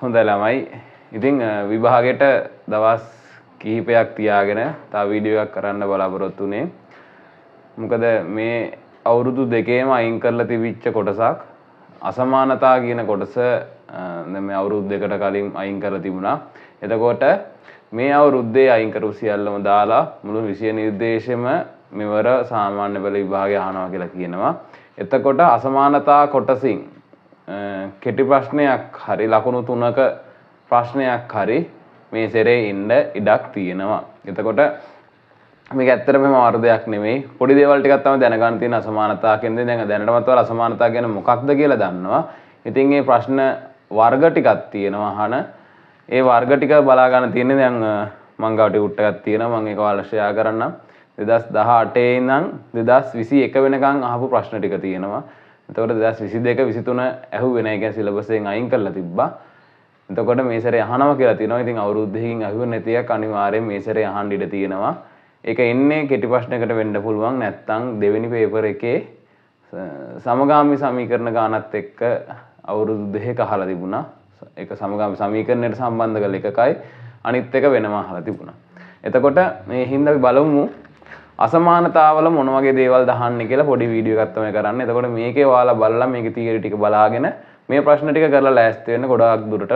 හොඳයි ළමයි. ඉතින් විභාගයට දවස් කිහිපයක් තියාගෙන තව වීඩියෝ එකක් කරන්න බලාපොරොත්තු වෙන්නේ. මොකද මේ අවුරුදු දෙකේම අයින් කරලා තිබිච්ච කොටසක් අසමානතා කියන කොටස දැන් මේ අවුරුදු දෙකට කලින් අයින් කරලා තිබුණා. එතකොට මේ අවුරුද්දේ අයින් කරපු සියල්ලම දාලා මුළු විෂය නිර්දේශෙම මෙවර සාමාන්‍ය පෙළ විභාගය අහනවා කියලා කියනවා. එතකොට අසමානතා කොටසින් කෙටි ප්‍රශ්නයක් හරි ලකුණු 3ක ප්‍රශ්නයක් හරි මේ සැරේ ඉන්න ඉඩක් තියෙනවා. එතකොට මේක ඇත්තටම මාර්ගයක් නෙමෙයි. පොඩි දේවල් ටිකක් තමයි දැනගන්න තියෙන අසමානතා කියන්නේ. දැන් දැනටමත් ඔයාලා අසමානතා කියන්නේ මොකක්ද කියලා දන්නවා. ඉතින් මේ ප්‍රශ්න වර්ග ටිකක් තියෙනවා අහන. ඒ වර්ග ටික බලා ගන්න තියෙන්නේ දැන් මං ගාව ටියුට් එකක් තියෙනවා. මම ඒක ඔයාලා ෂෙයා කරන්නම්. 2018 ඉඳන් 2021 වෙනකන් අහපු ප්‍රශ්න ටික තියෙනවා. එතකොට 2022 23 ඇහුවේ නැහැ. ඒ කියන්නේ සිලබස් එකෙන් අයින් කරලා තිබ්බා. එතකොට මේ සැරේ අහනවා කියලා තියෙනවා. ඉතින් අවුරුදු දෙකකින් අහුවේ නැති එක අනිවාර්යෙන් මේ සැරේ අහන්න ඉඩ තියෙනවා. ඒක එන්නේ කෙටි ප්‍රශ්නයකට වෙන්න පුළුවන්. නැත්නම් දෙවෙනි පේපර් එකේ සමගාමී සමීකරණ ගානත් එක්ක අවුරුදු දෙකක අහලා තිබුණා. ඒක සමගාමී සමීකරණයට සම්බන්ධ කරලා එකකයි අනිත් එක වෙනම අහලා තිබුණා. එතකොට මේ හින්දා අපි බලමු අසමානතාවල මොන වගේ දේවල් දහන්නේ කියලා පොඩි වීඩියෝ එකක් තමයි කරන්නේ. එතකොට මේකේ ඔයාලා බලලා මේකේ තියරි ටික බලාගෙන මේ ප්‍රශ්න ටික කරලා ලෑස්ති වෙන්න ගොඩාක් දුරට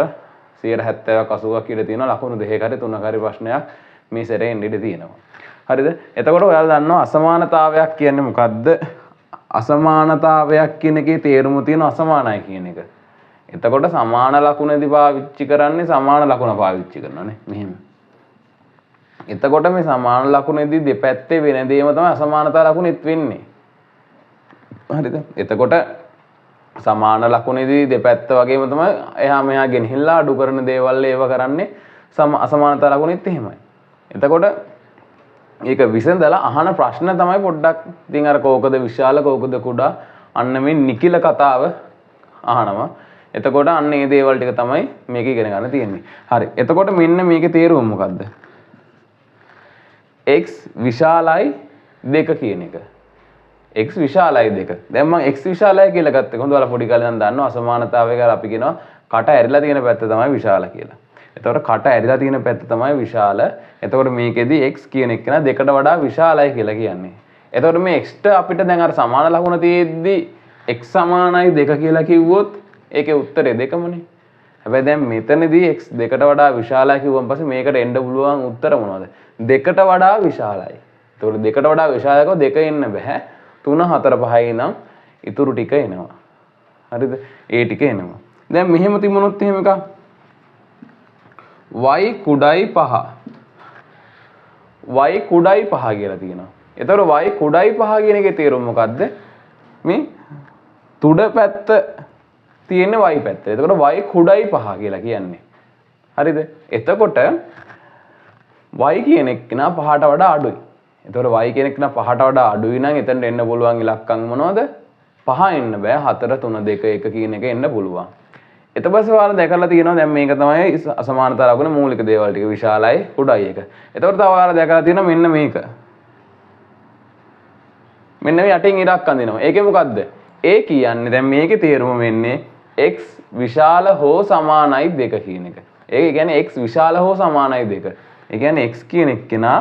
70ක් 80ක් කියලා තියෙනවා. ලකුණු දෙකක හරි තුනක හරි ප්‍රශ්නයක් මේ සැරේ එන්න ඉඩ තියෙනවා. හරිද? එතකොට ඔයාලා දන්නවා අසමානතාවයක් කියන්නේ මොකද්ද? අසමානතාවයක් කියන එකේ තේරුම තියෙන අසමානයි කියන එක. එතකොට සමාන ලකුණේදී පාවිච්චි කරන්නේ සමාන ලකුණ පාවිච්චි කරනවානේ. මෙහෙම. එතකොට මේ සමාන ලකුණේදී දෙපැත්තේ වෙන දේම තමයි අසමානතා ලකුණෙත් වෙන්නේ. හරිද? එතකොට සමාන ලකුණේදී දෙපැත්ත වගේම තමයි එහා මෙහා ගෙනහිල්ලා අඩු කරන දේවල් ඒව කරන්නේ අසමානතා ලකුණෙත් එහෙමයි. එතකොට මේක විසඳලා අහන ප්‍රශ්න තමයි පොඩ්ඩක් ඉතින් අර කෝකද විශාල කෝකද කුඩා අන්න මේ නිකිල කතාව අහනවා. එතකොට අන්න මේ දේවල් ටික තමයි මේක ඉගෙන ගන්න තියෙන්නේ. හරි. එතකොට මෙන්න මේකේ තේරුම මොකද්ද? x විශාලයි 2 කියන එක. x විශාලයි 2. දැන් මම x විශාලයි කියලා ගත්තේ කොහොමද? ඔයාලා පොඩි කාලේ නම් දන්නවා අසමානතාවය කියලා අපි කියනවා කට ඇරිලා තියෙන පැත්ත තමයි විශාල කියලා. එතකොට කට ඇරිලා තියෙන පැත්ත තමයි විශාල. එතකොට මේකෙදි x කියන එක නා දෙකට වඩා විශාලයි කියලා කියන්නේ. එතකොට මේ x ට අපිට දැන් අර සමාන ලකුණ තියෙද්දි x සමානයි 2 කියලා කිව්වොත් ඒකේ උත්තරේ 2මනේ. හැබැයි දැන් මෙතනදී x දෙකට වඩා විශාලයි කිව්වන් පස්සේ මේකට එන්න පුළුවන් උත්තර මොනවද? දෙකට වඩා විශාලයි. ඒතකොට දෙකට වඩා විශාලකව දෙක එන්න බෑ. 3 4 5 ඉඳන් ඉතුරු ටික එනවා. හරිද? ඒ ටික එනවා. දැන් මෙහෙම තිබුණොත් එහෙම එකක් y කුඩයි 5. y කුඩයි 5 කියලා තියෙනවා. ඒතකොට y කුඩයි 5 කියන එකේ තේරුම මොකද්ද? මේ තුඩ පැත්ත තියෙන්නේ y පැත්ත. එතකොට y කුඩයි 5 කියලා කියන්නේ. හරිද? එතකොට y කියන එක නා 5ට වඩා අඩුයි. එතකොට y කියන එක නා 5ට වඩා අඩුයි නම් එතනට එන්න පුළුවන් ඉලක්කම් මොනවද? 5 එන්න බෑ. 4 3 2 1 කියන එක එන්න පුළුවන්. ඊට පස්සේ ඔයාලා දැකලා තියෙනවා දැන් මේක තමයි අසමානතා ලකුණේ මූලික දේවල් ටික විශාලයි කුඩයි එක. එතකොට තව ඔයාලා දැකලා තියෙනවා මෙන්න මේක. මෙන්න මේ යටින් ඉරක් අඳිනවා. ඒකේ මොකද්ද? ඒ කියන්නේ දැන් මේකේ තේරුම වෙන්නේ x විශාල හෝ සමානයි 2 කියන එක. ඒක කියන්නේ x විශාල හෝ සමානයි 2. ඒ කියන්නේ x කියන එක්කෙනා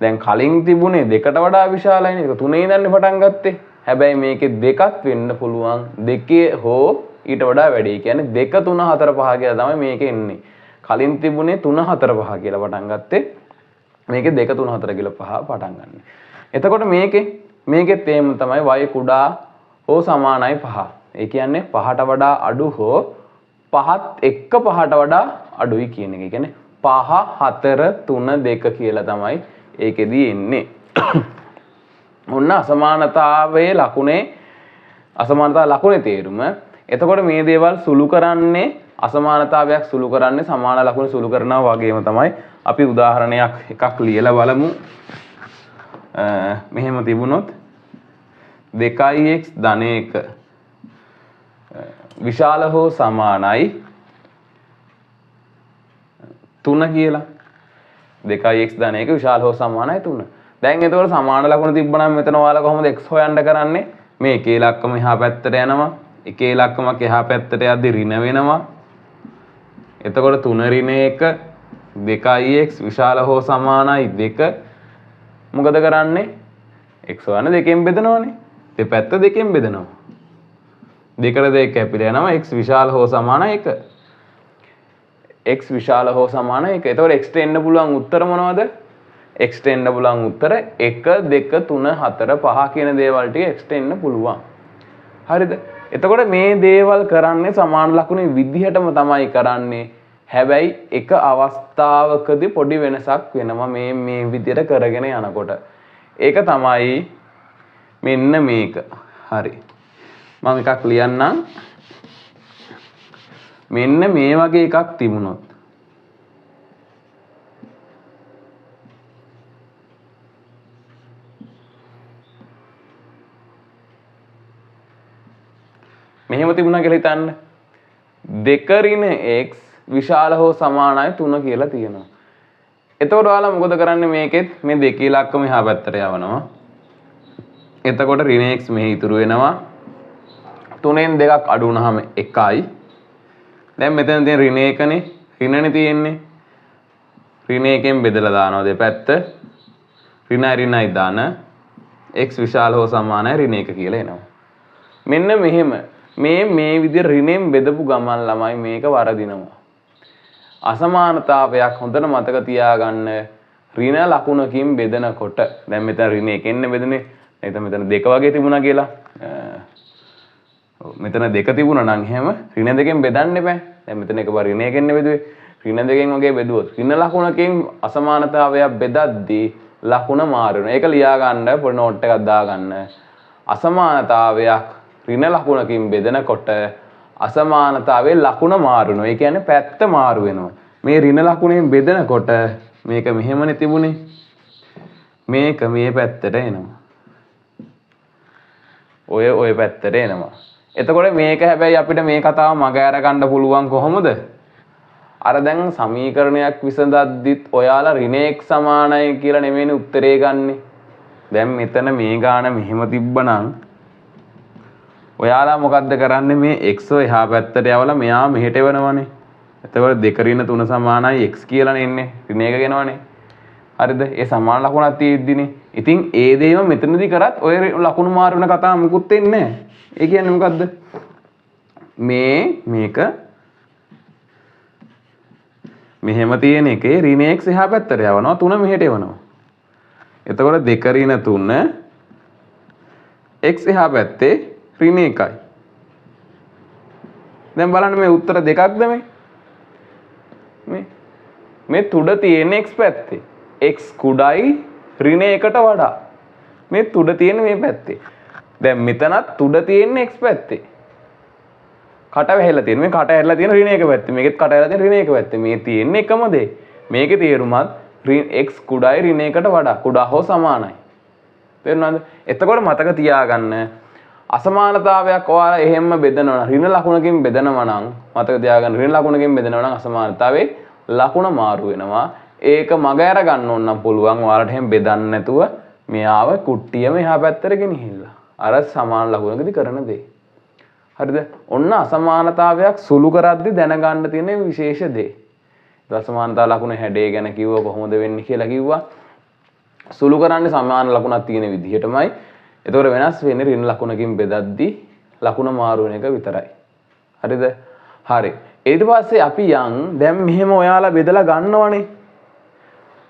දැන් කලින් තිබුණේ දෙකට වඩා විශාලයිනේ. ඒක 3 ඉඳන් පටන් ගත්තේ. හැබැයි මේකේ දෙකක් වෙන්න පුළුවන්. දෙකේ හෝ ඊට වඩා වැඩි. ඒ කියන්නේ 2 3 4 5 කියලා තමයි මේකේ එන්නේ. කලින් තිබුණේ 3 4 5 කියලා පටන් ගත්තේ. මේකේ 2 3 4 කියලා 5 පටන් ගන්න. එතකොට මේකෙත් එහෙම තමයි y කුඩා හෝ සමානයි 5. ඒ කියන්නේ 5ට වඩා අඩු හෝ 5ත් එක්ක 5ට වඩා අඩුයි කියන එක. ඒ කියන්නේ 5 4 3 2 කියලා තමයි ඒකෙදී එන්නේ. ඔන්න අසමානතාවයේ ලකුණේ තේරුම. එතකොට මේ දේවල් සුළු කරන්නේ අසමානතාවයක් සුළු කරන්නේ සමාන ලකුණු සුළු කරනවා වගේම තමයි. අපි උදාහරණයක් එකක් ලියලා බලමු. මෙහෙම තිබුණොත් 2x ධන 1 විශාල හෝ සමානයි 3 කියලා. 2x ධන 1 විශාල හෝ සමානයි 3. දැන් එතකොට සමාන ලකුණු තිබ්බනම් මෙතන ඔයාලා කොහොමද x හොයන්න කරන්නේ? මේ එක ඉලක්කම එහා පැත්තට යනවා. එක ඉලක්කමක් එහා පැත්තට යද්දි ඍණ වෙනවා. එතකොට 3 ඍණ 1 2x විශාල හෝ සමානයි 2 මොකද කරන්නේ? x වන දෙකෙන් බෙදනවනේ. දෙපැත්ත දෙකෙන් බෙදනවා. 2කට 2 කැපිලා යනවා x විශාල හෝ සමාන 1. x විශාල හෝ සමාන 1. එතකොට x ට එන්න පුළුවන් උත්තර මොනවද? x ට එන්න පුළුවන් උත්තර 1 2 3 4 5 කියන දේවල් ටික x ට එන්න පුළුවන්. හරිද? එතකොට මේ දේවල් කරන්නේ සමාන ලකුණේ විදිහටම තමයි කරන්නේ. හැබැයි එක අවස්ථාවකදී පොඩි වෙනසක් වෙනවා මේ විදිහට කරගෙන යනකොට. ඒක තමයි මෙන්න මේක. හරි. මම එකක් ලියන්නම්. මෙන්න මේ වගේ එකක් තිබුණොත් මෙහෙම තිබුණා කියලා හිතන්න. 2 ඍණ x විශාල හෝ සමානයි 3 කියලා තියෙනවා. එතකොට ඔයාලා මොකද කරන්නේ මේකෙත් මේ දෙකේ ඉලක්කම එහා පැත්තට යවනවා. එතකොට ඍණ x මෙහි ඉතුරු වෙනවා. 3න් 2ක් අඩු වුණාම 1යි. දැන් මෙතන තියෙන ඍණ 1නේ. ඍණනේ තියෙන්නේ. ඍණ 1ෙන් බෙදලා දානවා දෙපැත්ත. ඍණයි දාන x විශාල හෝ සමානයි ඍණ 1 කියලා එනවා. මෙන්න මෙහෙම මේ විදිහට ඍණයෙන් බෙදපු ගමන් ළමයි මේක වරදිනවා. අසමානතාවයක් හොඳට මතක තියාගන්න. ඍණ ලකුණකින් බෙදනකොට දැන් මෙතන ඍණ 1 බෙදුනේ. මෙතන 2 වගේ තිබුණා කියලා. මෙතන 2 තිබුණා නම් එහෙම ඍණ 2කින් බෙදන්න එපා. දැන් මෙතන එකපාර ඍණ 1 බෙදුවේ. ඍණ 2කින් වගේ බෙදුවොත් ඍණ ලකුණකින් අසමානතාවයක් බෙදද්දී ලකුණ මාරු වෙනවා. ඒක ලියා ගන්න පොඩි නෝට් එකක් දාගන්න. අසමානතාවයක් ඍණ ලකුණකින් බෙදනකොට අසමානතාවයේ ලකුණ මාරු වෙනවා. ඒ කියන්නේ පැත්ත මාරු වෙනවා. මේ ඍණ ලකුණෙන් බෙදනකොට මේක මෙහෙමනේ තිබුණේ. මේක මේ පැත්තට එනවා. ඔය පැත්තට එනවා. එතකොට මේක හැබැයි අපිට මේ කතාව මග අර ගන්න පුළුවන් කොහොමද? අර දැන් සමීකරණයක් විසඳද්දිත් ඔයාලා ඍණ x සමානයි කියලා නෙමෙයිනේ උත්තරේ ගන්නෙ. දැන් මෙතන මේ ගාන මෙහෙම තිබ්බනම් ඔයාලා මොකද්ද කරන්නේ? මේ x එහා පැත්තට යවලා මෙයා මෙහෙට එවනවනේ. එතකොට 2 ඍණ 3 සමානයි x කියලානේ එන්නේ. ඍණ 1 ගෙනවනේ. හරිද? ඒ සමාන ලකුණක් තියෙද්දිනේ. ඉතින් ඒ දේම මෙතනදී කරත් ඔය ලකුණු මාරු වෙන කතාව මුකුත් වෙන්නේ නැහැ. ඒ කියන්නේ මොකද්ද? මේක මෙහෙම තියෙන එකේ ඍණ x එහා පැත්තට යවනවා 3 මෙහෙට එවනවා. එතකොට 2 ඍණ 3 x එහා පැත්තේ ඍණ 1යි. දැන් බලන්න මේ උත්තර දෙකක්ද මේ තුඩ තියෙන x පැත්තේ. x කුඩයි ඍණ 1ට වඩා. මේ තුඩ තියෙන මේ පැත්තේ. දැන් මෙතනත් තුඩ තියෙන x පැත්තේ. කට වැහිලා තියෙන මේ කට ඇරලා තියෙන ඍණ 1 පැත්තේ. මේකෙත් කට ඇරලා තියෙන ඍණ 1 පැත්තේ. මේ තියෙන එකම දේ. මේකේ තේරුමත් x කුඩයි ඍණ 1ට වඩා කුඩා හෝ සමානයි. තේරුණාද? එතකොට මතක තියාගන්න අසමානතාවයක් ඔයාලා එහෙම්ම බෙදනවා ඍණ ලකුණකින් බෙදනවා නම් මතක තියාගන්න ඍණ ලකුණකින් බෙදනවා නම් අසමානතාවේ ලකුණ මාරු වෙනවා. ඒක මග අර ගන්න ඕන නම් පුළුවන් ඔයාලට එහෙම බෙදන්න නැතුව මෙයාව කුට්ටියම එහා පැත්තට ගෙනිහිල්ලා අර සමාන ලකුණකදී කරන දේ. හරිද? ඔන්න අසමානතාවයක් සුළු කරද්දී දැනගන්න තියෙන විශේෂ දේ. අසමානතාව ලකුණ හැඩය ගැන කිව්ව කොහොමද වෙන්නේ කියලා කිව්වා. සුළු කරන්නේ සමාන ලකුණක් තියෙන විදිහටමයි. එතකොට වෙනස් වෙන්නේ ඍණ ලකුණකින් බෙදද්දී ලකුණ මාරු වෙන එක විතරයි. හරිද? හරි. ඊට පස්සේ අපි දැන් මෙහෙම ඔයාලා බෙදලා ගන්නවනේ.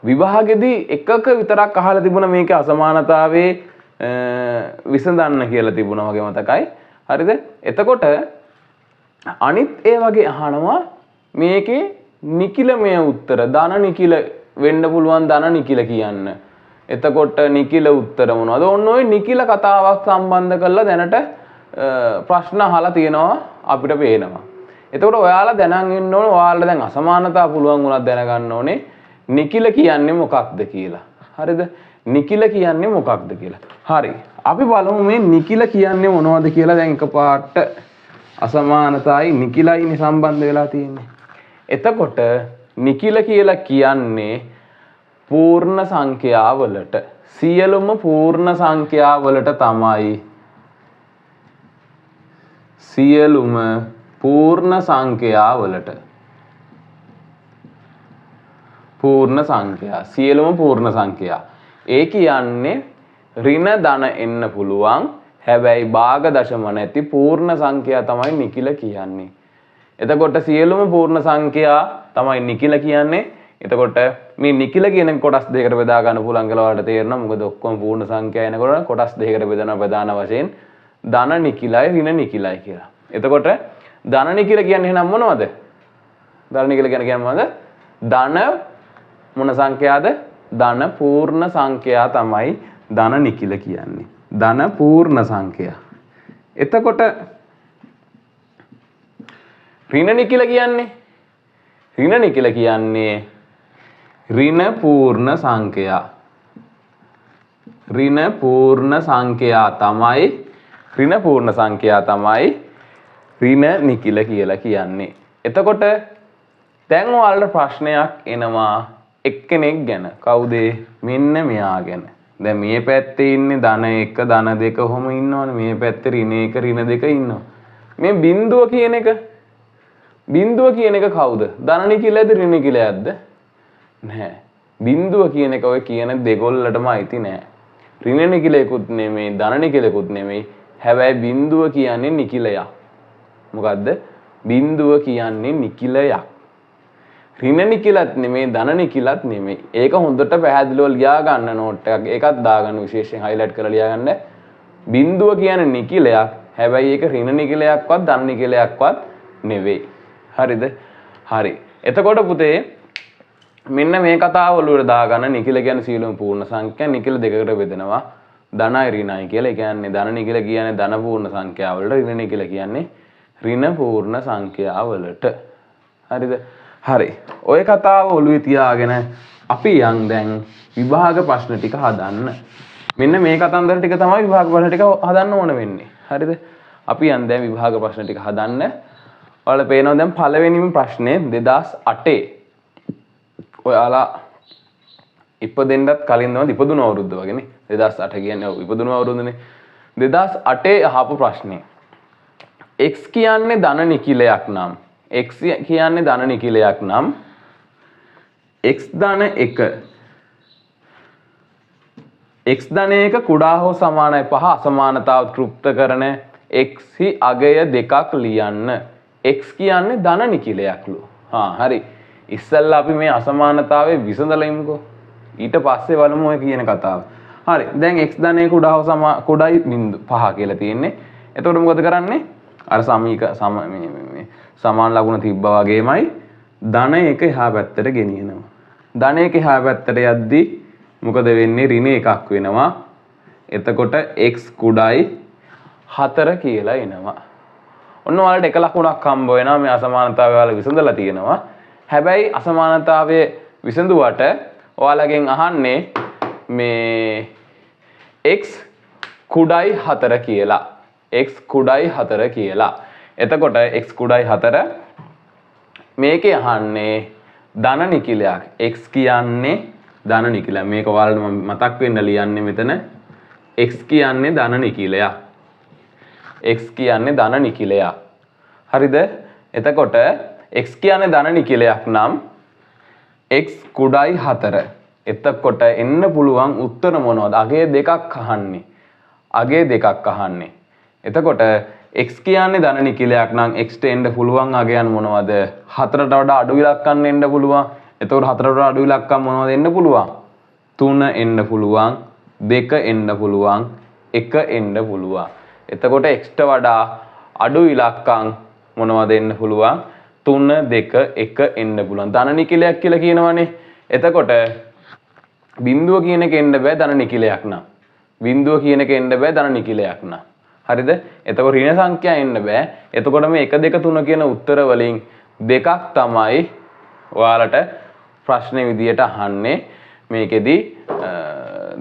විභාගෙදී එකක විතරක් අහලා තිබුණා මේකේ අසමානතාවයේ විසඳන්න කියලා තිබුණා වගේ මතකයි. හරිද? එතකොට අනිත් ඒ වගේ අහනවා මේකේ නිකිලමය උත්තර ධන නිකිල වෙන්න පුළුවන් ධන නිකිල කියන්න. එතකොට නිකිල උත්තර මොනවද? ඔන්න ඔය නිකිල කතාවක් සම්බන්ධ කරලා දැනට ප්‍රශ්න අහලා තියෙනවා අපිට පේනවා. එතකොට ඔයාලා දැනන් ඉන්න ඕනේ ඔයාලා දැන් අසමානතාව පුළුවන් උනත් දැනගන්න ඕනේ නිකිල කියන්නේ මොකක්ද කියලා. හරිද? නිකිල කියන්නේ මොකක්ද කියලා. හරි. අපි බලමු මේ නිකිල කියන්නේ මොනවද කියලා දැන් එකපාරට අසමානතාවයි නිකිලයිනේ සම්බන්ධ වෙලා තියෙන්නේ. එතකොට නිකිල කියලා කියන්නේ පූර්ණ සංඛ්‍යාවලට සියලුම පූර්ණ සංඛ්‍යාවලට තමයි සියලුම පූර්ණ සංඛ්‍යාවලට පූර්ණ සංඛ්‍යා. සියලුම පූර්ණ සංඛ්‍යා. ඒ කියන්නේ ඍණ ධන එන්න පුළුවන්. හැබැයි භාග දශම නැති පූර්ණ සංඛ්‍යා තමයි නිකිල කියන්නේ. එතකොට සියලුම පූර්ණ සංඛ්‍යා තමයි නිකිල කියන්නේ. එතකොට මේ නිකිල කියන කොටස් දෙකකට බෙදා ගන්න පුළුවන් කියලා ඔයාලට තේරෙනවා. මොකද ඔක්කොම පූර්ණ සංඛ්‍යා එනකොට කොටස් දෙකකට බෙදනවා ප්‍රධාන වශයෙන් ධන නිකිලයි ඍණ නිකිලයි කියලා. එතකොට ධන නිකිල කියන්නේ එහෙනම් මොනවද? ධන නිකිල කියන්නේ මොනවද? ධන මොන සංඛ්‍යාද? ධන පූර්ණ සංඛ්‍යා තමයි ධන නිකිල කියන්නේ. ධන පූර්ණ සංඛ්‍යා. එතකොට ඍණ නිකිල කියන්නේ ඍණ නිකිල කියන්නේ ඍණ පූර්ණ සංඛ්‍යා. ඍණ පූර්ණ සංඛ්‍යා තමයි ඍණ පූර්ණ සංඛ්‍යා තමයි ඍණ නිකිල කියලා කියන්නේ. එතකොට දැන් ඔයාලට ප්‍රශ්නයක් එනවා එක්කෙනෙක් ගැන. කවුද? මෙන්න මෙයා ගැන. දැන් මේ පැත්තේ ඉන්නේ ධන 1 ධන 2 කොහොම ඉන්නවනේ. මේ පැත්තේ ඍණ 1 ඍණ 2 ඉන්නවා. මේ බිඳුව කියන එක කවුද? ධන නිකිලද ඍණ නිකිලයක්ද? නැහැ. බිඳුව කියන එක ඔය කියන දෙගොල්ලටම අයිති නැහැ. ඍණ නිකිලයකුත් නෙමෙයි ධන නිකිලයකුත් නෙමෙයි. හැබැයි බිඳුව කියන්නේ නිකිලයක්. මොකද්ද? බිඳුව කියන්නේ නිකිලයක්. ඍණ නිකිලත් නෙමෙයි ධන නිකිලත් නෙමෙයි. ඒක හොඳට පැහැදිලිව ලියා ගන්න නෝට් එකක්. ඒකත් දාගන්න විශේෂයෙන් highlight කරලා ලියා ගන්න. බිඳුව කියන්නේ නිකිලයක්. හැබැයි ඒක ඍණ නිකිලයක්වත් ධන නිකිලයක්වත් නෙවෙයි. හරිද? හරි. එතකොට පුතේ මෙන්න මේ කතාව ඔළුවට දාගන්න. නිකිල කියන්නේ සියලුම පූර්ණ සංඛ්‍යා. නිකිල දෙකකට බෙදෙනවා. ධනයි ඍණයි කියලා. ඒ කියන්නේ ධන නිකිල කියන්නේ ධන පූර්ණ සංඛ්‍යා වලට, ඍණ නිකිල කියන්නේ ඍණ පූර්ණ සංඛ්‍යා වලට. හරිද? හරි. ඔය කතාව ඔළුවේ තියාගෙන අපි යන් දැන් විභාග ප්‍රශ්න ටික හදන්න. මෙන්න මේ කතන්දර ටික තමයි විභාග ප්‍රශ්න ටික හදන්න ඕන වෙන්නේ. හරිද? අපි යන් දැන් විභාග ප්‍රශ්න ටික හදන්න. ඔයාලා පේනවා දැන් පළවෙනිම ප්‍රශ්නේ 2008 ඔයාලා ඉපදෙන්නත් කලින් තමයි ඉපදුණු අවුරුද්ද වගේනේ. 2008 කියන්නේ ඉපදුණු අවුරුද්දනේ. 2008 අහපු ප්‍රශ්නේ. x කියන්නේ ධන නිකිලයක් නම් x කියන්නේ ධන නිකිලයක් නම් x ධන 1 x ධන 1 කුඩා හෝ සමානයි 5 අසමානතාව තෘප්ත කරන x හි අගය දෙකක් ලියන්න. x කියන්නේ ධන නිකිලයක්ලු. හරි. ඉස්සෙල්ලා අපි මේ අසමානතාවයේ විසඳලා ඉමුකෝ. ඊට පස්සේ බලමු ඔය කියන කතාව. හරි. දැන් x ධන 1 කුඩා හෝ කුඩායි 5 කියලා තියෙන්නේ. එතකොට මොකද කරන්නේ? අර සමාන ලකුණ තිබ්බා වගේමයි ධන 1 එහා පැත්තට ගෙනියනවා. ධන 1 එහා පැත්තට යද්දි මොකද වෙන්නේ? ඍණ 1ක් වෙනවා. එතකොට x කුඩායි 4 කියලා එනවා. ඔන්න ඔයාලට එක ලකුණක් හම්බ වෙනවා. මේ අසමානතාවය ඔයාලා විසඳලා තියෙනවා. හැබැයි අසමානතාවයේ විසඳුවට ඔයාලගෙන් අහන්නේ මේ x කුඩායි 4 කියලා. x කුඩායි 4 කියලා. එතකොට x කුඩායි 4 මේකේ අහන්නේ ධන නිකිලයක්. x කියන්නේ ධන නිකිලයක්. මේක ඔයාලට මතක් වෙන්න ලියන්නේ මෙතන x කියන්නේ ධන නිකිලයක්. x කියන්නේ ධන නිකිලයක්. හරිද? එතකොට x කියන්නේ ධන නිකිලයක් නම් x කුඩායි 4. එතකොට එන්න පුළුවන් උත්තර මොනවද? අගය දෙකක් අහන්නේ. අගය දෙකක් අහන්නේ. එතකොට x කියන්නේ ධන නිකිලයක් නම් x ට එන්න පුළුවන් අගයන් මොනවද? 4ට වඩා අඩු ඉලක්කම් එන්න පුළුවන්. එතකොට 4ට වඩා අඩු ඉලක්කම් මොනවද එන්න පුළුවන්? 3 එන්න පුළුවන්, 2 එන්න පුළුවන්, 1 එන්න පුළුවන්. එතකොට x ට වඩා අඩු ඉලක්කම් මොනවද එන්න පුළුවන්? 3 2 1 එන්න පුළුවන්. ධන නිකිලයක් කියලා කියනවනේ. එතකොට බිඳුව කියන එක එන්න බෑ ධන නිකිලයක් නම්. බිඳුව කියන එක එන්න බෑ ධන නිකිලයක් නම්. හරිද? එතකොට ඍණ සංඛ්‍යා එන්න බෑ. එතකොට මේ 1 2 3 කියන උත්තර වලින් දෙකක් තමයි ඔයාලට ප්‍රශ්නේ විදියට අහන්නේ. මේකෙදි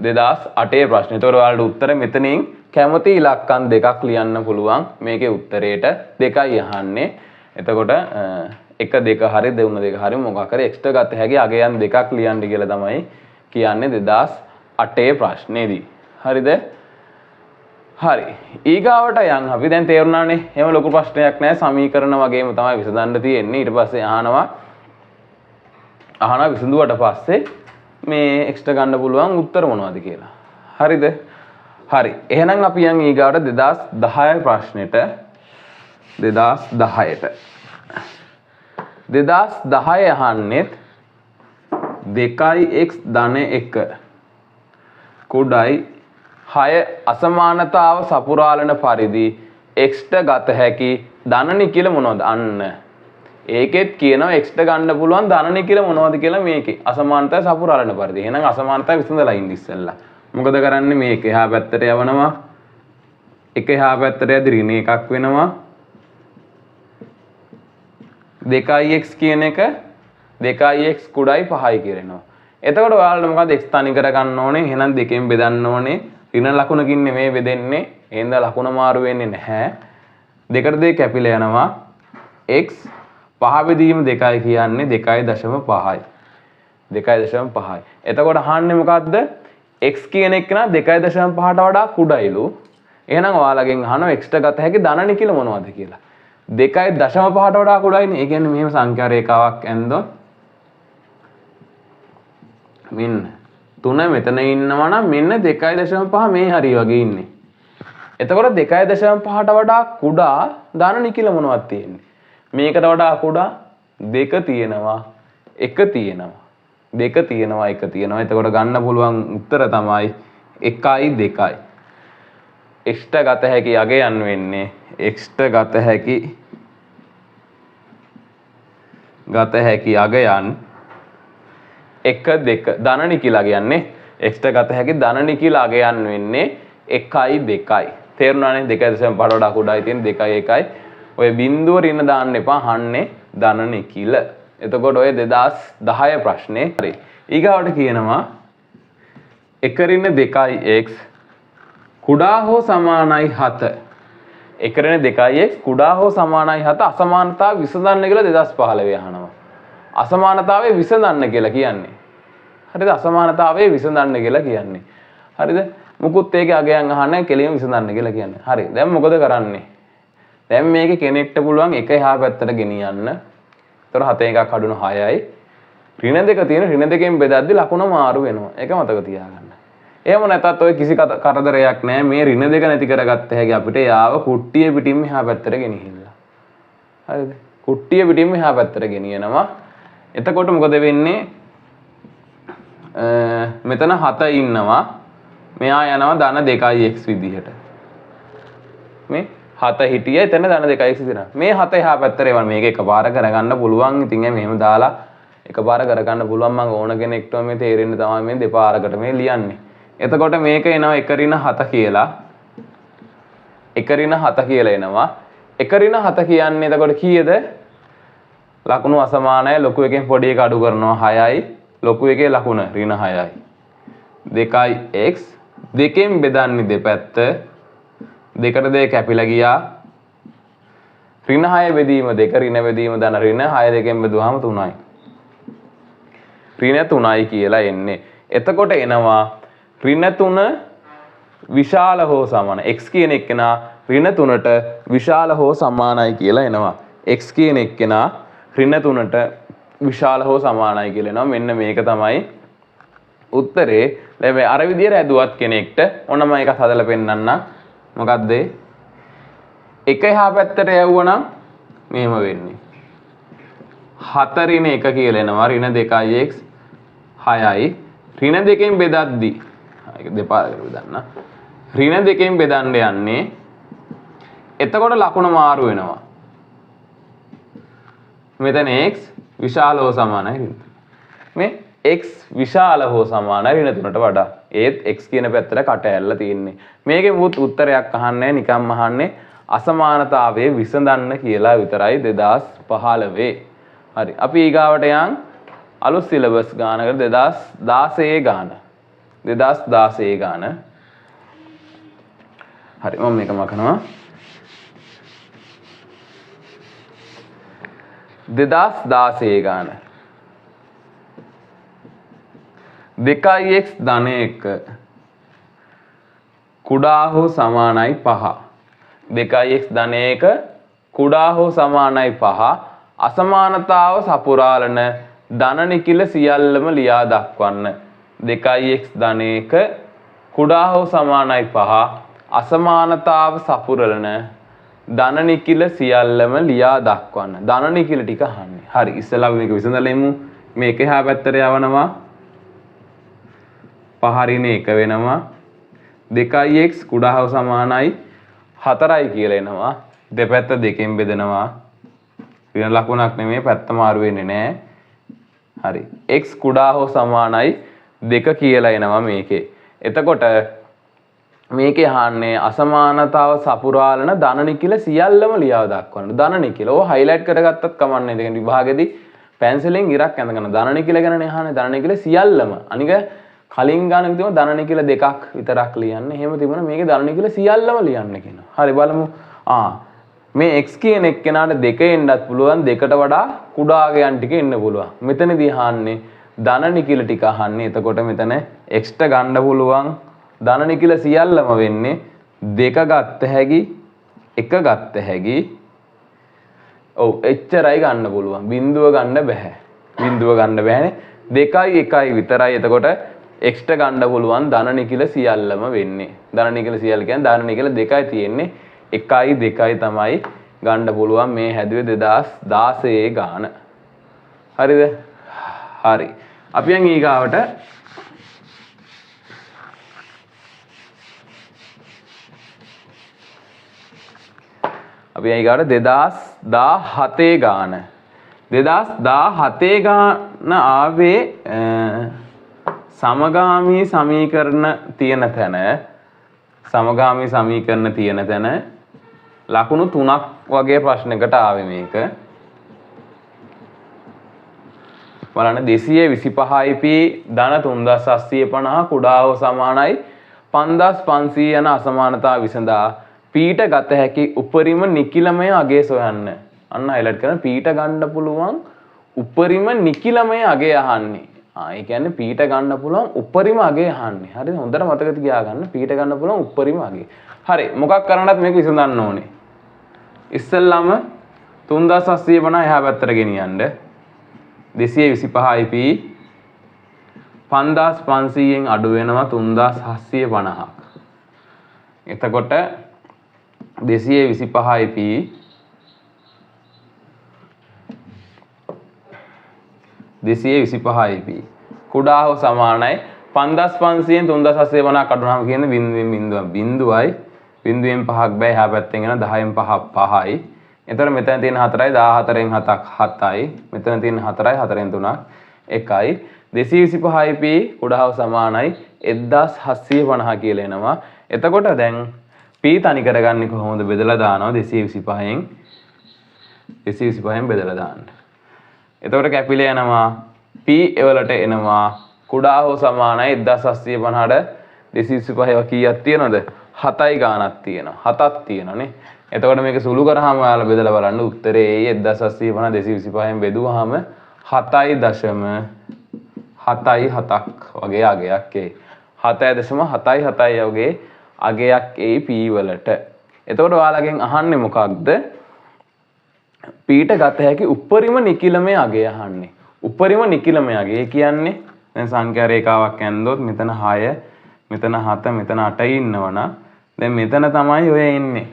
2008 ප්‍රශ්නේ. එතකොට ඔයාලට උත්තර මෙතනින් කැමති ඉලක්කම් දෙකක් ලියන්න පුළුවන්. මේකේ උත්තරේට දෙකයි අහන්නේ. එතකොට 1 2 හරි 2 2 හරි මොකක් හරි එක්ස්ට්‍රා ගත හැකි අගයන් දෙකක් ලියන්න කියලා තමයි කියන්නේ 2008 ප්‍රශ්නේදී. හරිද? හරි. ඊගාවට යන් අපි දැන් තේරුණානේ. එහෙම ලොකු ප්‍රශ්නයක් නැහැ. සමීකරණ වගේම තමයි විසඳන්න තියෙන්නේ. ඊට පස්සේ අහනවා අහනවා විසඳුවට පස්සේ මේ එක්ස්ට්‍රා ගන්න පුළුවන් උත්තර මොනවද කියලා. හරිද? හරි. එහෙනම් අපි යන් ඊගාවට 2010 ප්‍රශ්නෙට 2010ට 2010 අහන්නෙත් 2x ධන 1 කුඩයි 6 අසමානතාව සපුරාලන පරිදි x ට ගත හැකි ධනනි කියලා මොනවද? අන්න ඒකෙත් කියනවා x ට ගන්න පුළුවන් ධනනි කියලා මොනවද කියලා මේකේ අසමානතාව සපුරාලන පරිදි. එහෙනම් අසමානතාව විසඳලා ඉන්න ඉස්සෙල්ලා මොකද කරන්නේ? මේක එහා පැත්තට යවනවා, එක එහා පැත්තට යද්දි ඍණ එකක් වෙනවා, 2x කියන එක 2x කුඩයි 5යි කියලා එනවා. එතකොට ඔයාලට මොකද x තනි කර ගන්න ඕනේ? එහෙනම් දෙකෙන් බෙදන්න ඕනේ. ඍණ ලකුණකින් නෙමෙයි බෙදෙන්නේ. එහෙනම් ලකුණ මාරු වෙන්නේ නැහැ. දෙකට දෙක කැපිලා යනවා. x 5 බෙදීම 2යි කියන්නේ 2.5යි. 2.5යි. එතකොට අහන්නේ මොකද්ද? x කියන එක නා 2.5ට වඩා කුඩයිලු. එහෙනම් ඔයාලගෙන් අහනවා x ට ගත හැකි ධනනි කියලා මොනවද කියලා. 2.5ට වඩා කුඩයිනේ. ඒ කියන්නේ මෙහෙම සංඛ්‍යා රේඛාවක් ඇන්දොත් මෙන්න 3 මෙතන ඉන්නවා නම් මෙන්න 2.5 මේ හරිය වගේ ඉන්නේ. එතකොට 2.5ට වඩා කුඩා ධනනි කියලා මොනවද තියෙන්නේ? මේකට වඩා කුඩා 2 තියෙනවා, 1 තියෙනවා. 2 තියෙනවා, 1 තියෙනවා. එතකොට ගන්න පුළුවන් උත්තර තමයි 1යි 2යි. x ට ගත හැකි අගයන් වෙන්නේ x ට ගත හැකි අගයන් 1 2 ධනනි කියලා කියන්නේ x ට ගත හැකි ධනනි කියලා අගයන් වෙන්නේ 1යි 2යි. තේරුණානේ? 2.5ට වඩා කුඩායි තියෙන 2යි 1යි. ඔය බිඳුව ඍණ දාන්න එපා. අහන්නේ ධනනි කියලා. එතකොට ඔය 2010 ප්‍රශ්නේ හරි. ඊගාවට කියනවා 1 ඍණ 2x කුඩා හෝ සමානයි 7. 1 ඍණ 2x කුඩා හෝ සමානයි 7 අසමානතාව විසඳන්න කියලා 2015 අහනවා. අසමානතාවය විසඳන්න කියලා කියන්නේ. හරිද? අසමානතාවය විසඳන්න කියලා කියන්නේ. හරිද? මුකුත් ඒකේ අගයන් අහන්නේ කෙලින්ම විසඳන්න කියලා කියන්නේ. හරි. දැන් මොකද කරන්නේ? දැන් මේකේ කෙනෙක්ට පුළුවන් එක එහා පැත්තට ගෙනියන්න. ඒතර 7 එකක් අඩුන 6යි. ඍණ 2 තියෙන ඍණ 2කින් බෙදද්දි ලකුණ මාරු වෙනවා. ඒක මතක තියාගන්න. එහෙම නැත්නම් ඔය කිසි කරදරයක් නැහැ. මේ ඍණ 2 නැති කරගත්ත හැකි අපිට යාව කුට්ටිය පිටින්ම එහා පැත්තට ගෙනිහිල්ලා. හරිද? කුට්ටිය පිටින්ම එහා පැත්තට ගෙනියනවා. එතකොට මොකද වෙන්නේ? මෙතන 7 ඉන්නවා. මෙයා යනවා ධන 2x විදිහට. මේ 7 හිටිය එතන ධන 2x විදිහට. මේ 7 එහා පැත්තට එවන මේක එකපාර කරගන්න පුළුවන්. ඉතින් මෙහෙම දාලා එකපාර කරගන්න පුළුවන්. මම ඕන කෙනෙක්ට මේ තේරෙන්න තමයි මේ දෙපාරකට මේ ලියන්නේ. එතකොට මේක එනවා 1 ඍණ 7 කියලා. 1 ඍණ 7 කියලා එනවා. 1 ඍණ 7 කියන්නේ එතකොට කීයද? ලකුණු අසමානයි. ලොකු එකෙන් පොඩි එක අඩු කරනවා 6යි. ලොකු එකේ ලකුණ ඍණ 6යි. 2x දෙකෙන් බෙදන්නේ දෙපැත්ත. දෙකට දෙක කැපිලා ගියා. ඍණ 6 බෙදීම 2 ඍණ බෙදීම ධන ඍණ 6 දෙකෙන් බෙදුවාම 3යි. ඍණ 3යි කියලා එන්නේ. එතකොට එනවා ඍණ 3 විශාල හෝ සමාන. x කියන එක්කෙනා ඍණ 3ට විශාල හෝ සමානයි කියලා එනවා. x කියන එක්කෙනා ඍණ 3ට විශාල හෝ සමානයි කියලා එනවා. මෙන්න මේක තමයි උත්තරේ. දැන් මේ අර විදියට ඇදුවත් කෙනෙක්ට ඔන්න මම එකක් හදලා පෙන්නන්නම්. මොකද්ද? එක එහා පැත්තට යවුවනම් මෙහෙම වෙන්නේ. 4 ඍණ 1 කියලා එනවා. ඍණ 2x 6යි. ඍණ 2කින් බෙදද්දි ඒක දෙපාරකට බෙදන්න. ඍණ 2කින් බෙදන්න යන්නේ. එතකොට ලකුණ මාරු වෙනවා. මෙතන x විශාල හෝ සමානයි. මේ x විශාල හෝ සමානයි ඍණ 3ට වඩා. ඒත් x කියන පැත්තට කට ඇල්ලලා තියෙන්නේ. මේකේ මුත් උත්තරයක් අහන්නේ නිකම්ම අහන්නේ අසමානතාවයේ විසඳන්න කියලා විතරයි 2015. හරි. අපි ඊගාවට යන් අලුත් සිලබස් ගානකට 2016 ගාන. 2016 ගාන. හරි මම මේක මකනවා. 2016 ගාන. 2x ධන 1 කුඩා හෝ සමානයි 5. 2x ධන 1 කුඩා හෝ සමානයි 5 අසමානතාව සපුරාලන ධන නිකිල සියල්ලම ලියා දක්වන්න. 2x ධන 1 කුඩා හෝ සමානයි 5 අසමානතාව සපුරලන ධන නිකිල සියල්ලම ලියා දක්වන්න. ධන නිකිල ටික අහන්නේ. හරි ඉස්සෙල්ලා මේක විසඳලෙමු. මේක එහා පැත්තට යවනවා 5 ඍණ 1 වෙනවා 2x කුඩා හෝ සමානයි 4යි කියලා එනවා. දෙපැත්ත දෙකෙන් බෙදනවා. ඍණ ලකුණක් නෙමෙයි පැත්ත මාරු වෙන්නේ නැහැ. හරි. x කුඩා හෝ සමානයි 2 කියලා එනවා මේකේ. එතකොට මේකේ අහන්නේ අසමානතාව සපුරාලන ධන නිකිල සියල්ලම ලියා දක්වන්න. ධන නිකිල ඕ හයිලයිට් කරගත්තත් කමන්නේ. දෙකෙන් විභාගෙදී පැන්සලෙන් ඉරක් ඇඳගෙන ධන නිකිල ගැනනේ අහන්නේ. ධන නිකිල සියල්ලම. අනික කලින් ගානක තිබුණ ධන නිකිල දෙකක් විතරක් ලියන්න. එහෙම තිබුණා මේකේ ධන නිකිල සියල්ලම ලියන්න කියනවා. හරි බලමු. මේ x කියන එක්කෙනාට 2 එන්නත් පුළුවන්. 2ට වඩා කුඩා අගයන් ටික එන්න පුළුවන්. මෙතනදී අහන්නේ ධන නිකිල ටික අහන්නේ. එතකොට මෙතන x ට ගන්න පුළුවන් ධන නිකිල සියල්ලම වෙන්නේ 2 ගත්ත හැකි 1 ගත්ත හැකි. ඔව් එච්චරයි ගන්න පුළුවන්. බිඳුව ගන්න බෑ. බිඳුව ගන්න බෑනේ. 2යි 1යි විතරයි. එතකොට x ට ගන්න පුළුවන් ධන නිකිල සියල්ලම වෙන්නේ. ධන නිකිල සියල්ල කියන්නේ ධන නිකිල 2යි තියෙන්නේ. 1යි 2යි තමයි ගන්න පුළුවන් මේ හැදුවේ 2016 ගාන. හරිද? හරි. අපි යන් ඊගාවට අපි ඊගාට 2017 ගාන 2017 ගාන ආවේ සමගාමී සමීකරණ තියෙන තැන සමගාමී සමීකරණ තියෙන තැන ලකුණු 3ක් වගේ ප්‍රශ්නයකට ආවේ මේක බලන්න 225යි p ධන 3750 කුඩා හෝ සමානයි 5500 යන අසමානතාව විසඳා පීට ගත හැකි උපරිම නිකිලමය අගය සොයන්න. අන්න highlight කරන පීට ගන්න පුළුවන් උපරිම නිකිලමය අගය අහන්නේ. ඒ කියන්නේ පීට ගන්න පුළුවන් උපරිම අගය අහන්නේ. හරිද? හොඳට මතක තියාගන්න පීට ගන්න පුළුවන් උපරිම අගය. හරි. මොකක් කරන්නත් මේක විසඳන්න ඕනේ. ඉස්සෙල්ලාම 3750 එහා පැත්තට ගෙනියන්න. 225යි p 5500න් අඩු වෙනවා 3750ක්. එතකොට 225යි p 225යි p කුඩා හෝ සමානයි 5500න් 3750ක් අඩුනම කියන්නේ බිඳුවයි බිඳුවෙන් 5ක් බෑ එහා පැත්තෙන් එන 10න් 5ක් 5යි. එතකොට මෙතන තියෙන 4යි 14න් 7ක් 7යි. මෙතන තියෙන 4යි 4න් 3ක් 1යි. 225යි p කුඩා හෝ සමානයි 1750 කියලා එනවා. එතකොට දැන් p තනි කරගන්නේ කොහොමද? බෙදලා දානවා 225න් 225න් බෙදලා දාන්න. එතකොට කැපිලා යනවා p වලට එනවා කුඩා හෝ සමානයි 1750ට 225 කීයක් තියෙනවද? 7යි ගානක් තියෙනවා. 7ක් තියෙනවානේ. එතකොට මේක සුළු කරාම ඔයාලා බෙදලා බලන්න උත්තරේ 1750 225න් බෙදුවාම 7.7ක් වගේ අගයක් එයි. 7.7යි වගේ අගයක් එයි p වලට. එතකොට ඔයාලගෙන් අහන්නේ මොකක්ද? පීට ගත හැකි උපරිම නිකිලමේ අගය අහන්නේ. උපරිම නිකිලමේ අගය කියන්නේ දැන් සංඛ්‍යා රේඛාවක් ඇන්දොත් මෙතන 6 මෙතන 7 මෙතන 8 ඉන්නවනම් දැන් මෙතන තමයි ඔය ඉන්නේ.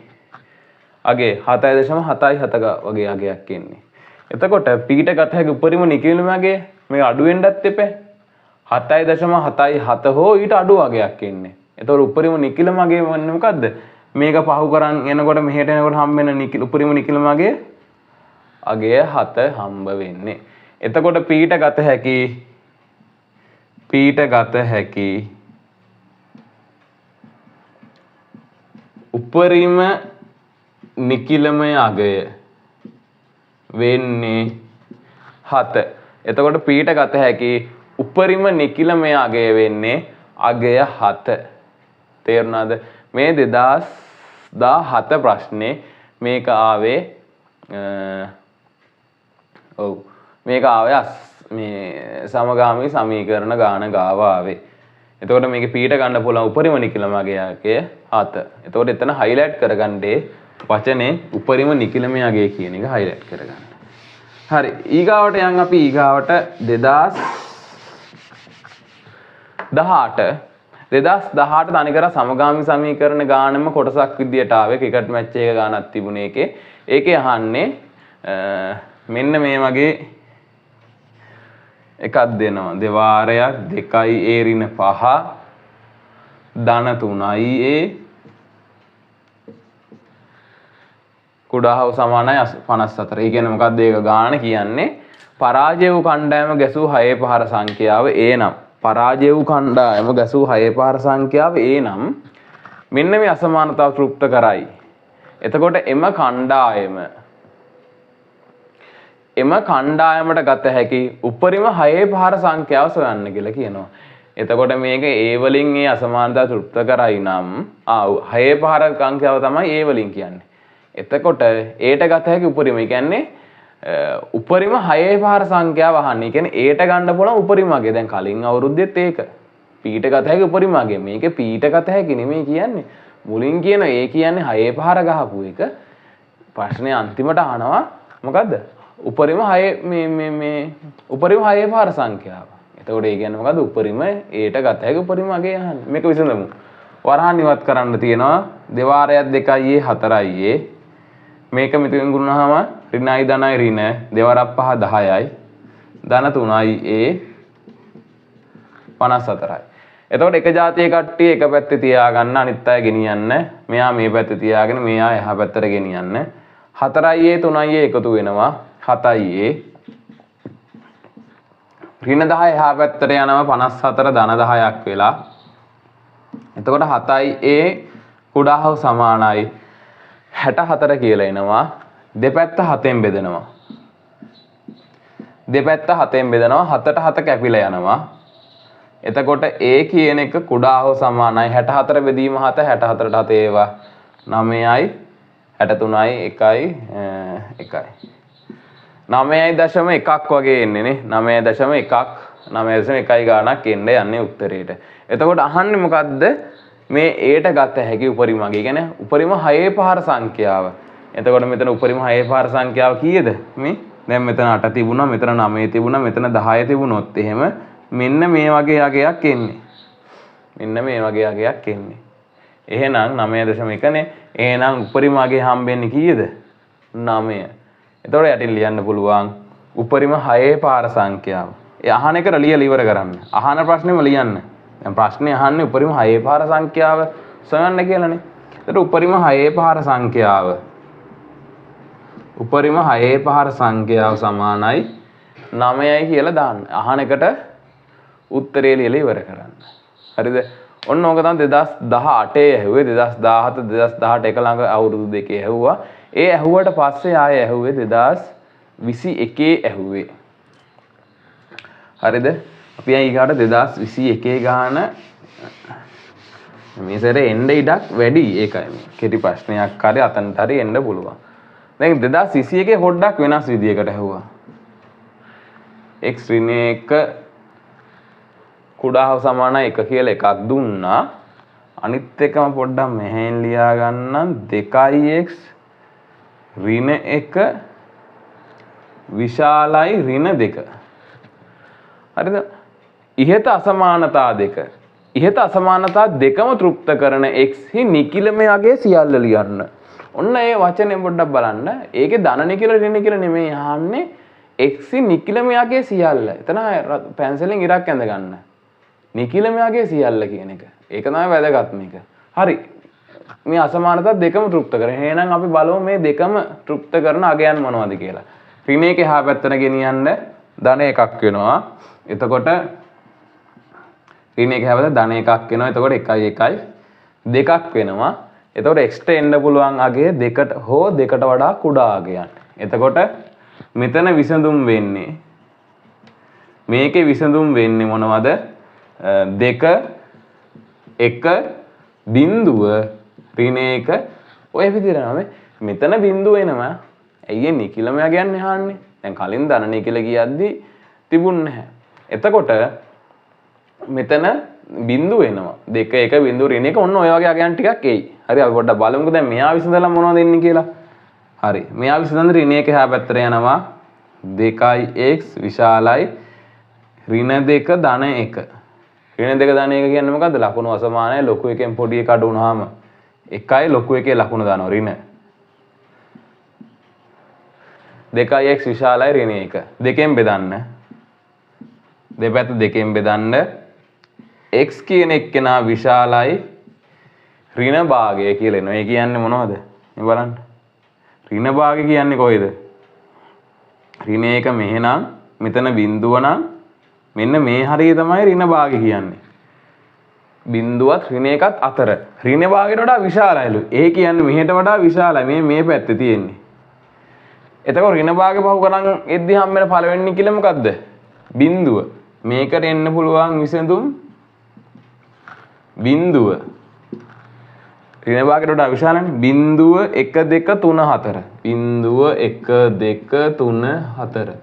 අගේ 7.7යි වගේ අගයක් එන්නේ. එතකොට පීට ගත හැකි උපරිම නිකිලමේ අගය මේක අඩු වෙන්නත් එපේ. 7.7 හෝ ඊට අඩු අගයක් එන්නේ. එතකොට උපරිම නිකිලම අගය වන්නේ මොකද්ද? මේක පහු කරන් එනකොට මෙහෙට එනකොට හම්බ වෙන උපරිම නිකිලම අගය 7 හම්බ වෙන්නේ. එතකොට පීට ගත හැකි උපරිම නිකිලමය අගය වෙන්නේ 7. එතකොට පීට ගත හැකි උපරිම නිකිලමය අගය වෙන්නේ අගය 7. තේරුණාද? මේ 2017 ප්‍රශ්නේ මේක ආවේ මේක ආවේ මේ සමගාමී සමීකරණ ගාන ගාව ආවේ. එතකොට මේකේ පීට ගන්න පුළුවන් උපරිම නිකිලම අගය 7. එතකොට එතන highlight කරගන්නේ වචනේ උපරිම නිකිලම අගය කියන එක highlight කරගන්න. හරි ඊගාවට යන් අපි ඊගාවට 2018 තනිකර සමගාමී සමීකරණ ගානම කොටසක් විදියට ආවේ ක්‍රිකට් මැච් එක ගානක් තිබුණේ ඒකේ අහන්නේ මෙන්න මේ වගේ එකක් දෙනවා දෙවාරයක් 2a ඍණ 5 ධන 3a කුඩා හා සමානයි 54. ඒ කියන්නේ මොකක්ද ඒක ගාන කියන්නේ පරාජය වූ කණ්ඩායම ගැසූ 6 පහර සංඛ්‍යාව a නම් පරාජය වූ කණ්ඩායම ගැසූ 6 පහර සංඛ්‍යාව a නම් මෙන්න මේ අසමානතාව තෘප්ත කරයි. එතකොට එම කණ්ඩායමට ගත හැකි උපරිම 6 පහර සංඛ්‍යාව සොයන්න කියලා කියනවා. එතකොට මේක a වලින් ඒ අසමානතාව තෘප්ත කරයි නම් 6 පහර සංඛ්‍යාව තමයි a වලින් කියන්නේ. එතකොට ඒට ගත හැකි උපරිම කියන්නේ උපරිම 6 පහර සංඛ්‍යාව අහන්නේ. කියන්නේ ඒට ගන්න පුළුවන් උපරිම අගය. දැන් කලින් අවුරුද්දෙත් ඒක පීට ගත හැකි උපරිම අගය. මේකේ පීට ගත හැකි නෙමෙයි කියන්නේ. මුලින් කියන ඒ කියන්නේ 6 පහර ගහපු එක. ප්‍රශ්නේ අන්තිමට අහනවා මොකද්ද? උපරිම 6 මේ උපරිම 6 පහර සංඛ්‍යාව. එතකොට ඒ කියන්නේ මොකද්ද? උපරිම ඒට ගත හැකි උපරිම අගය අහන්නේ. මේක විසඳමු. වරහන් ඉවත් කරන්න තියෙනවා දෙවාරයක් 2a 4a මේක මෙතෙන් ගුණනහම ඍණයි ධනයි ඍණ දෙවරක් 5 10යි ධන 3යි a 54යි. එතකොට එක જાතියේ කට්ටිය එක පැත්තේ තියාගන්න අනිත් අය ගෙනියන්න. මෙයා මේ පැත්තේ තියාගෙන මෙයා එහා පැත්තට ගෙනියන්න. 4යි a 3යි a එකතු වෙනවා 7යි a ඍණ 10 එහා පැත්තට යනවා 54 ධන 10ක් වෙලා. එතකොට 7යි a කුඩා හා සමානයි 64 කියලා එනවා. දෙපැත්ත 7ෙන් බෙදෙනවා. දෙපැත්ත 7ෙන් බෙදෙනවා 7ට 7 කැපිලා යනවා. එතකොට a කියන එක කුඩා හා සමානයි 64 බෙදීම 7 64ට 7 ඒවා 9යි 63යි 1යි 9.1ක් වගේ එන්නේ නේ 9.1 9.1යි ගාණක් යන්නේ උත්තරේට. එතකොට අහන්නේ මොකද්ද? මේ ඒට ගත හැකි උපරිම අගය. කියන්නේ උපරිම 6 පහර සංඛ්‍යාව. එතකොට මෙතන උපරිම 6 පහර සංඛ්‍යාව කීයද? මේ දැන් මෙතන 8 තිබුණා, මෙතන 9 තිබුණා, මෙතන 10 තිබුණොත් එහෙම මෙන්න මේ වගේ අගයක් එන්නේ. මෙන්න මේ වගේ අගයක් එන්නේ. එහෙනම් 9.1 නේ. එහෙනම් උපරිම අගය හම්බෙන්නේ කීයද? 9. එතකොට යටින් ලියන්න පුළුවන් උපරිම 6 පහර සංඛ්‍යාව. ඒ අහන එකට ලියලා ඉවර කරන්න. අහන ප්‍රශ්නේම ලියන්න. දැන් ප්‍රශ්නේ අහන්නේ උපරිම 6 පහර සංඛ්‍යාව සොයන්න කියලානේ. ඒතර උපරිම 6 පහර සංඛ්‍යාව සමානයි 9යි කියලා දාන්න. අහන එකට උත්තරේ ලියලා ඉවර කරන්න. හරිද? ඔන්න ඕක තමයි 2018 ඇහුවේ 2017 2018 එක ළඟ අවුරුදු දෙකේ ඇහුවා. ඒ ඇහුවට පස්සේ ආයෙ ඇහුවේ 2021 ඇහුවේ. හරිද? අපි ඊගාට 2021 ගාන මේ සැරේ එන්න ඉඩක් වැඩි. ඒකයි මේ කෙටි ප්‍රශ්නයක් හරි අතනට හරි එන්න පුළුවන්. දැන් 2021 පොඩ්ඩක් වෙනස් විදියකට ඇහුවා. x ඍණ 1 කුඩා හා සමානයි 1 කියලා එකක් දුන්නා. අනිත් එකම පොඩ්ඩක් මෙහෙන් ලියා ගන්නම් 2x ඍණ 1 විශාලයි ඍණ 2. හරිද? ඉහත අසමානතා දෙකම තෘප්ත කරන x හි නිකිලමය අගය සියල්ල ලියන්න. ඔන්න ඒ වචනේ පොඩ්ඩක් බලන්න. ඒකේ ධන නිකිල ඍණ නිකිල නෙමෙයි අහන්නේ x හි නිකිලමය අගය සියල්ල. එතන පැන්සලෙන් ඉරක් ඇඳ ගන්න. නිකිලමය අගය සියල්ල කියන එක. ඒක තමයි වැදගත්ම එක. හරි. මේ අසමානතා දෙකම තෘප්ත කරන. එහෙනම් අපි බලමු මේ දෙකම තෘප්ත කරන අගයන් මොනවද කියලා. ඍණ 1 එහා පැත්තට ගෙනියන්න ධන එකක් වෙනවා. එතකොට ඍණ 1 එහා පැත්තට ධන එකක් වෙනවා. එතකොට 1 2ක් වෙනවා. එතකොට x ට එන්න පුළුවන් අගය 2ට හෝ 2ට වඩා කුඩා අගයන්. එතකොට මෙතන විසඳුම් වෙන්නේ මේකේ විසඳුම් වෙන්නේ මොනවද? 2 1 බිඳුව ඍණ 1 ඔය විදිහට නම මෙතන බිඳුව එනවා. ඇයි නිකිලම අගයන් එහාන්නේ? දැන් කලින් ධන නිකිල කියද්දි තිබුණ නැහැ. එතකොට මෙතන බිඳුව එනවා. 2 1 බිඳුව ඍණ 1 ඔන්න ඔය වගේ අගයන් ටිකක් එයි. හරි අපි පොඩ්ඩක් බලමුකෝ දැන් මෙයා විසඳලා මොනවද එන්නේ කියලා. හරි. මෙයා විසඳන ඍණ 1 එහා පැත්තට යනවා 2x විශාලයි ඍණ 2 ධන 1. ඍණ 2 ධන 1 කියන්නේ මොකද්ද? ලකුණු අසමානයි. ලොකු එකෙන් පොඩි එක අඩු වුණාම 1යි ලොකු එකේ ලකුණ දානවා ඍණ. 2x විශාලයි ඍණ 1. දෙකෙන් බෙදන්න. දෙපැත්ත දෙකෙන් බෙදන්න. x කියන එක්කෙනා විශාලයි ඍණ භාගය කියලා එනවා. ඒ කියන්නේ මොනවද? මේ බලන්න. ඍණ භාගය කියන්නේ කොයිද? ඍණ 1 මෙහෙනම් මෙතන බිඳුව නම් මෙන්න මේ හරිය තමයි ඍණ භාගය කියන්නේ. බිඳුවත් ඍණ එකත් අතර. ඍණ භාගයට වඩා විශාලයිලු. ඒ කියන්නේ මෙහෙට වඩා විශාලයි. මේ පැත්තේ තියෙන්නේ. එතකොට ඍණ භාගය පහු කරන් එද්දි හම් වෙන පළවෙනි කිල මොකද්ද? බිඳුව. මේකට එන්න පුළුවන් විසඳුම් බිඳුව. ඍණ භාගයට වඩා විශාලනේ. බිඳුව 1 2 3 4. බිඳුව 1 2 3 4.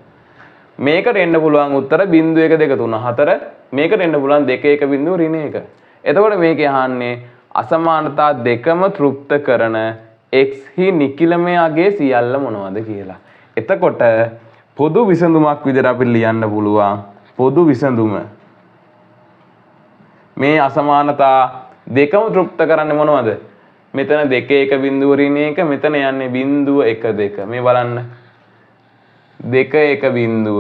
මේකට එන්න පුළුවන් උත්තර බිඳුව 1 2 3 4. මේකට එන්න පුළුවන් 2 1 බිඳුව ඍණ 1. එතකොට මේකේ අහන්නේ අසමානතා දෙකම තෘප්ත කරන x හි නිකිලමය අගේ සියල්ල මොනවද කියලා. එතකොට පොදු විසඳුමක් විදිහට අපි ලියන්න පුළුවන්. පොදු විසඳුම මේ අසමානතා දෙකම තෘප්ත කරන්නේ මොනවද? මෙතන 2 1 බිඳුව ඍණ 1 මෙතන යන්නේ බිඳුව 1 2. මේ බලන්න 2 1 බිඳුව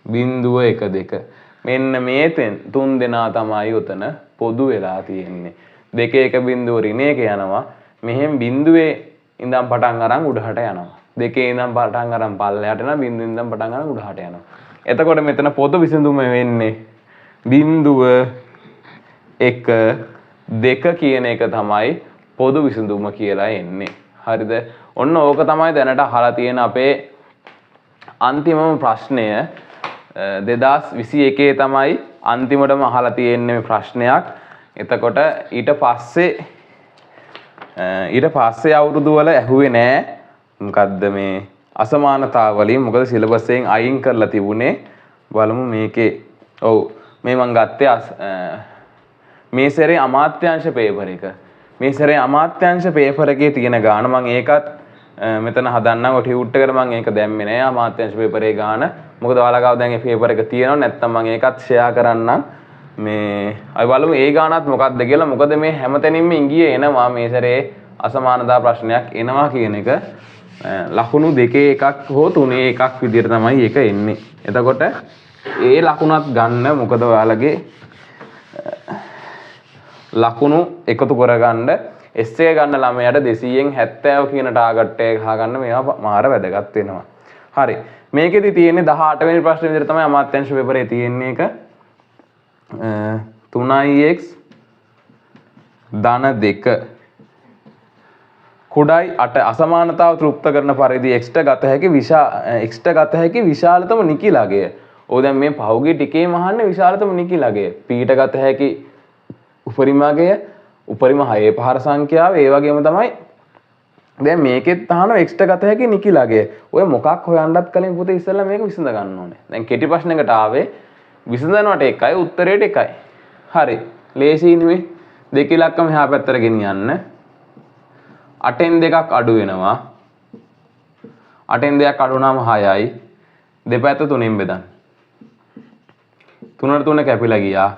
බිඳුව 1 2. මෙන්න මේ තුන් දෙනා තමයි උතන පොදු වෙලා තියෙන්නේ. 2 1 බිඳුව ඍණ 1 යනවා. මෙහෙන් බිඳුවේ ඉඳන් පටන් අරන් උඩහට යනවා. 2 ඉඳන් පටන් අරන් පල්ලයට යනවා. බිඳුවෙන් ඉඳන් පටන් අරන් උඩහට යනවා. එතකොට මෙතන පොදු විසඳුම වෙන්නේ බිඳුව 1 2 කියන එක තමයි පොදු විසඳුම කියලා එන්නේ. හරිද? ඔන්න ඕක තමයි දැනට අහලා තියෙන අපේ අන්තිමම ප්‍රශ්නය. 2021 තමයි අන්තිමටම අහලා තියෙන්නේ මේ ප්‍රශ්නයක්. එතකොට ඊට පස්සේ අවුරුදු වල ඇහුවේ නෑ මොකද්ද මේ අසමානතා වලින්. මොකද සිලබස් එකෙන් අයින් කරලා තිබුණේ. බලමු මේකේ. ඔව් මේ මම ගත්තේ මේ සැරේ අමාත්‍යාංශ පේපර් එක. මේ සැරේ අමාත්‍යාංශ පේපර් එකේ තියෙන ගාන මම ඒකත් මෙතන හදන්නම්. ඔය ටියුට් එකට මම ඒක දැම්මේ නෑ අමාත්‍යාංශ පේපර් එකේ ගාන. මොකද ඔයාලා ගාව දැන් මේ පේපර් එක තියෙනවා. නැත්නම් මම ඒකත් ෂෙයා කරන්නම්. මේ අය බලමු ඒ ගානත් මොකක්ද කියලා. මොකද මේ හැමතැනින්ම ඉංගියේ එනවා මේ සැරේ අසමානතා ප්‍රශ්නයක් එනවා කියන එක. ලකුණු දෙකේ එකක් හෝ තුනේ එකක් විදිහට තමයි ඒක එන්නේ. එතකොට ඒ ලකුණත් ගන්න. මොකද ඔයාලගේ ලකුණු එකතු කරගන්න essay ගන්න ළමයාට 200න් 70 කියන ටාගට් එක ගහගන්න මේවා මාර වැදගත් වෙනවා. හරි. මේකෙදි තියෙන්නේ 18 වෙනි ප්‍රශ්නේ විදිහට තමයි අමාත්‍යාංශ පේපරේ තියෙන්නේ එක. 3x ධන 2 කුඩායි 8 අසමානතාව තෘප්ත කරන පරිදි x ට ගත හැකි විශාලතම නිකිලගය. ඔය දැන් මේ පහුගිය ටිකේ මහන්නේ විශාලතම නිකිලගය. p ට ගත හැකි උපරිමගය උපරිම 6 පහර සංඛ්‍යාව ඒ වගේම තමයි දැන් මේකෙත් අහනවා x ට ගත හැකි නිකිලගය. ඔය මොකක් හොයන්නත් කලින් පුතේ ඉස්සෙල්ලා මේක විසඳ ගන්න ඕනේ. දැන් කෙටි ප්‍රශ්නයකට ආවේ විසඳනවට එකයි උත්තරේට එකයි. හරි. ලේසි නෙමෙයි. දෙක ඉලක්කම එහා පැත්තට ගෙනියන්න. 8න් 2ක් අඩු වෙනවා. 8න් 2ක් අඩු වුණාම 6යි. දෙපැත්ත 3න් බෙදන්න. 3ට 3 කැපිලා ගියා.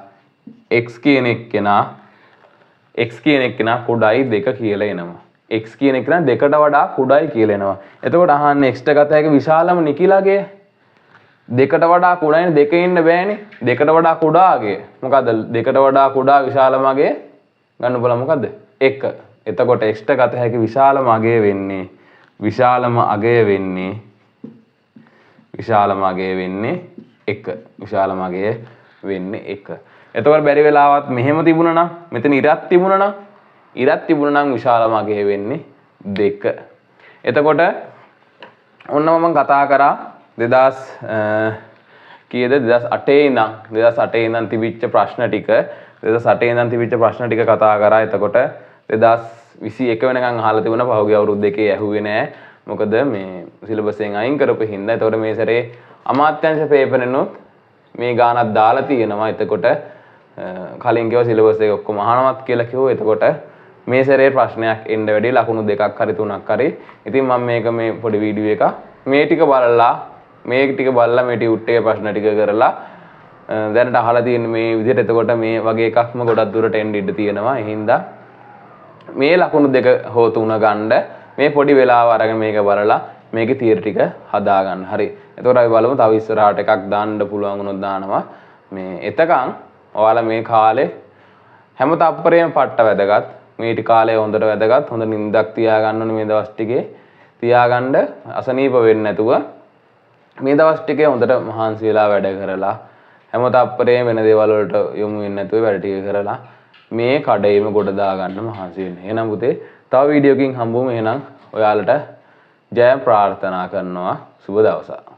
x කියන එක්කෙනා කුඩායි 2 කියලා එනවා. x කියන එක්කෙනා 2ට වඩා කුඩායි කියලා එනවා. එතකොට අහන්නේ x ට ගත හැකි විශාලම නිකිලගය 2ට වඩා කුඩායිනේ 2 ඉන්න බෑනේ. 2ට වඩා කුඩාගේ මොකද්ද? 2ට වඩා කුඩා විශාලම අගය ගන්න බලමු මොකද්ද? 1. එතකොට x ට ගත හැකි විශාලම අගය වෙන්නේ 1. එතකොට බැරි වෙලාවත් මෙහෙම තිබුණා නම් මෙතන ඉරක් තිබුණා නම් විශාලම අගය වෙන්නේ 2. එතකොට ඔන්න මම කතා කරා 2008 ඉඳන් තිබිච්ච ප්‍රශ්න ටික කතා කරා. එතකොට 2021 වෙනකන් අහලා තිබුණා. පහුගිය අවුරුදු දෙකේ ඇහුවේ නෑ. මොකද මේ සිලබස් එකෙන් අයින් කරපු හින්දා. එතකොට මේ සැරේ අමාත්‍යාංශ පේපරෙනොත් මේ ගානක් දාලා තියෙනවා. එතකොට කලින් කියව සිලබස් එක ඔක්කොම අහනවත් කියලා කිව්වා. එතකොට මේ සැරේ ප්‍රශ්නයක් එන්න වැඩි ලකුණු දෙකක් හරි තුනක් හරි. ඉතින් මම මේ පොඩි වීඩියෝ එක මේ ටික බලලා මේ ටික බලලා මේ ටියුට් එකේ ප්‍රශ්න ටික කරලා දැනට අහලා තියෙන මේ විදිහට එතකොට මේ වගේ එකක්ම ගොඩක් දුරට එන්න ඉඩ තියෙනවා. ඒ හින්දා මේ ලකුණු දෙක හෝ තුන ගන්න මේ පොඩි වෙලාව අරගෙන මේක බලලා මේකේ තියරි ටික හදා ගන්න. හරි. එතකොට අපි බලමු තව ඉස්සරහට එකක් දාන්න පුළුවන් වුණොත් දානවා. මේ එතකන් ඔයාලා මේ කාලේ හැම තප්පරේම පට්ට වැදගත්. මේ ටි කාලේ හොඳට වැදගත්. හොඳ නිින්දක් තියාගන්න ඕනේ මේ දවස් ටිකේ. තියාගන්න අසනීප වෙන්නේ නැතුව මේ දවස් ටිකේ හොඳට මහන්සි වෙලා වැඩ කරලා හැම තප්පරේම වෙන දේවල් වලට යොමු වෙන්නේ නැතුව වැඩ ටික කරලා මේ කඩේම ගොඩ දා ගන්න මහන්සි වෙන්න. එහෙනම් පුතේ තව වීඩියෝකින් හම්බුමු. එහෙනම් ඔයාලට ජය ප්‍රාර්ථනා කරනවා. සුබ දවසක්.